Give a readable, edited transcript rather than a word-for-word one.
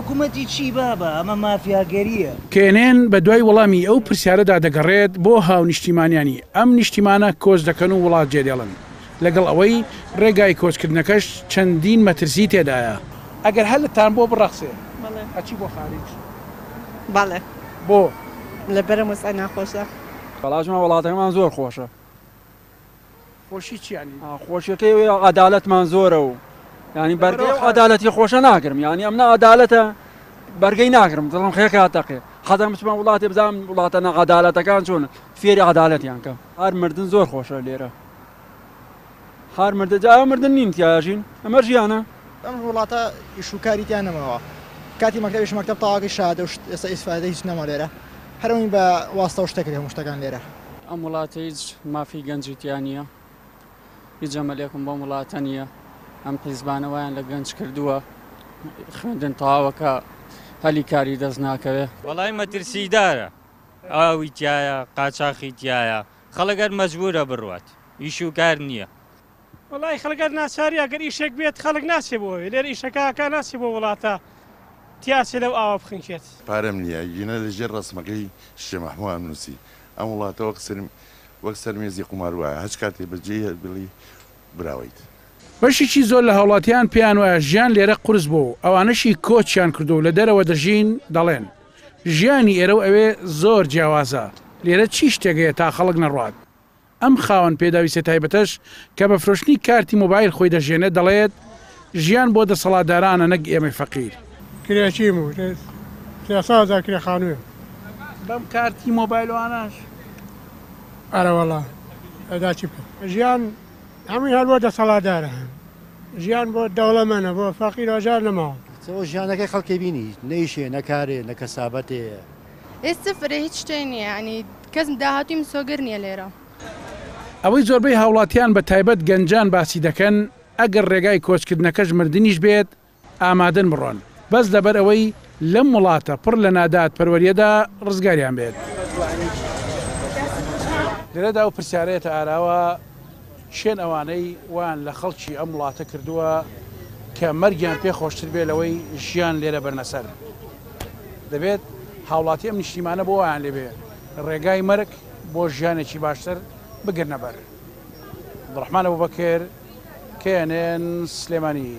حکوومەتی چی بابە ئەمە مافیاگەریە کێنێن بە دوای وەڵامی ئەو پرسیارەدا دەگەڕێت بۆ هاو نیشتیمانیانی ئەم نیشتیمانە کۆچ دەکەن و وڵات جێدێڵن لەگەڵ ئەوەی ڕێگای کۆچکردنەکەش چەندین مەترسی تێدایە ئەگەر هەلتان بۆ بڕەخسێ ئەچی بۆ خارج بەڵێ بۆ لەبەرە مەسای ناخۆشە بەڵاژمە وڵاتەکەمان زۆر خۆشە خۆشی چیانی خۆشیەکەی عەدالەتمان زۆرە و ینی بەرگەی عەدالەتی خۆشە ناگرم ینی ئەم عەدالەتە بەرگەی ناگرم دڵم خێ کاتەقێ خەدەم بچمە وڵاتی بزانم وڵاتە نەعەدالەتەکان چۆن فێری عەدالەتیان کەم هەر مردن زۆر خۆشە لێرە هەر مردە جا مردن نین تیاژین ئەمە ژیانە ئەم وڵاتە ئیشوکاریتیان نەمەوە کاتی مەکتەبیش مەکتەب تاواقی شادە و ئێستا ئیسفادە هیچ نەما لێرە هەرەوەی بە واستە و شتێک هەموو شتەکان لێرە ئەم وڵاتە هیچ مافی گەنجیتیان نییە هیچ جەمەلێکم بۆ وڵاتە نییە ئەم حیزبانەوەیان لە گەنج کردووە خوێندن تەواوەکە هەلی کاری دەست ناکەوێ وەڵای مەترسیدارە ئاوی تایە قاچاقی تایە خەڵەگەر مەجبورە بڕوات ئیش و کار نییە وڵای خەڵگەر ناچاری ئەگەر ئیشێک بێت خەڵک ناچێ بۆی لێرە ئیشەکەکە ناچێ بۆ وڵاتە تیاسێ لەو ئاوا بخنکێت پارەم نییە گینە لەژێر ڕسمەکەی شێ مەحموود نووسی ئەم وڵاتەوە وەک سەرمێزی قومار وایە هەچ کاتێ بەجێ بڵی براویت بەشێکی زۆر لە هاوڵاتیان پێیان وایە ژیان لێرە قورس بوو ئەوانەشی کۆچیان کردو و لە دەرەوە دەژین دەڵێن ژیانی ئێرە و ئەوێ زۆر جیاوازە لێرە چی شتێکەیە تا خەڵک نەڕوات ئەم خاوەن پێداویستە تایبەتەش کە بە فرۆشتنی کارتی مۆبایل خۆی دەژێنێت دەڵێت ژیان بۆ دەسەڵاتدارانە نەک ئێمەی فەقیر کرێچیم و سیاسازا کرێ خانوێ بەم کارتی مۆبایلوانەش ئەرەوەڵا ئەدا چی بکە ژیان هەمووی هەر بۆ دەسەڵاتدارە ژیان بۆ دەوڵەمەنە بۆ فەقیر ئاژار نەماوە تۆ ژیانەکەی خەڵکی بینی نەیشێ نەکارێ نەکەسابەتێ ئێستا فرە هیچ شتێ نییە ینی کەس داهاتوی مسۆگر نییە لێرە ئەوەی زۆربەی هاوڵاتیان بە تایبەت گەنجان باسی دەکەن ئەگەر ڕێگای کۆچکردنەکەش مردنیش بێت ئامادەن بڕۆن بەس لەبەر ئەوەی لەم وڵاتە پڕ لە نادات پەروەریەدا ڕزگاریان بێت لێرەدا و پرسیارەتە ئاراوە شوێن ئەوانەی وان لە خەڵکی ئەم وڵاتە کردووە کە مەرگیان پێ خۆشتر بێ لەوەی ژیان لێرە بەرنەسەر دەبێت هاوڵاتی ئەم نیشتیمانە بۆ وایان لێبێ ڕێگای مەرگ بۆ ژیانێکی باشتر بگرنە بەر عەبدوڕەحمان ئەبوبەکر KNN سلێمانی